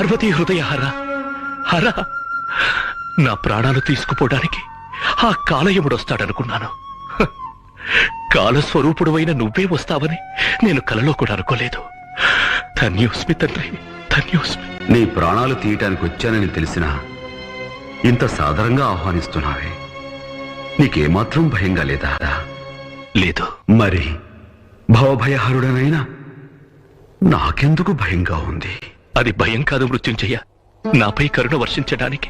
పార్వతీ హృదయ హర హర, నా ప్రాణాలు తీసుకుపోవడానికి ఆ కాలయముడొస్తాడనుకున్నాను. హ, కాలస్వరూపుడువైన నువ్వే వస్తావని నేను కలలో కూడా అనుకోలేదు. ధన్యోస్మి తండ్రి, ధన్యోస్మి. నీ ప్రాణాలు తీయటానికి వచ్చానని తెలిసినా ఇంత సాదరంగా ఆహ్వానిస్తున్నావే, నీకేమాత్రం భయంగా లేదా? లేదు. మరి భవభయహరుడనైనా నాకెందుకు భయంగా ఉంది? అది భయం కాదు మృత్యుంజయ, నాపై కరుణ వర్షించడానికి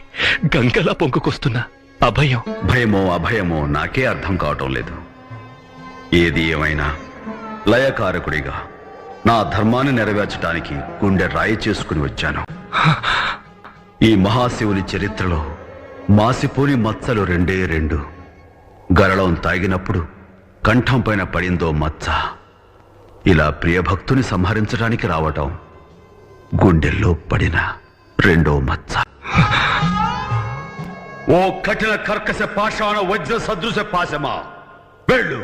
గంగలా పొంగుకొస్తున్న అభయం. భయమో అభయమో నాకే అర్థం కావటం లేదు. ఏది ఏమైనా లయకారకుడిగా నా ధర్మాన్ని నెరవేర్చడానికి గుండె రాయి చేసుకుని వచ్చాను. ఈ మహాశివుని చరిత్రలో మాసిపోని మచ్చలు రెండే రెండు. గరళం తాగినప్పుడు కంఠం పైన పడిందో మచ్చ. ఇలా ప్రియభక్తుని సంహరించడానికి రావటం గుండెల్లో పడిన రెండో మచ్చ. ఓ కఠిన కర్కశ పాషాణ వజ్ర సదృశ పాశమా, వెళ్ళు.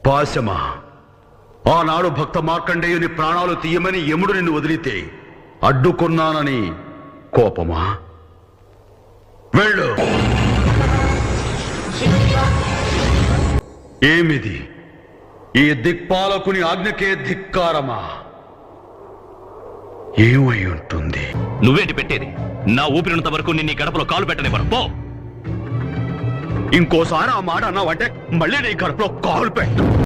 పాశమా, ఆనాడు భక్త మార్కండేయుని ప్రాణాలు తీయమని యముడు నిన్ను వదిలితే అడ్డుకున్నానని కోపమా? వెళ్ళు. ఏమిది? ఈ దిక్పాలకుని ఆజ్ఞకే ధిక్కారమా? ఏమై ఉంటుంది? నువ్వేంటి పెట్టేది? నా ఊపిరినంత వరకు నిన్ను ఈ గడపలో కాలు పెట్టనివ్వను. పో. ఇంకోసారి ఆ మాట అన్నావంటే మళ్ళీ నీ కడుపులో కాలు పెట్టు.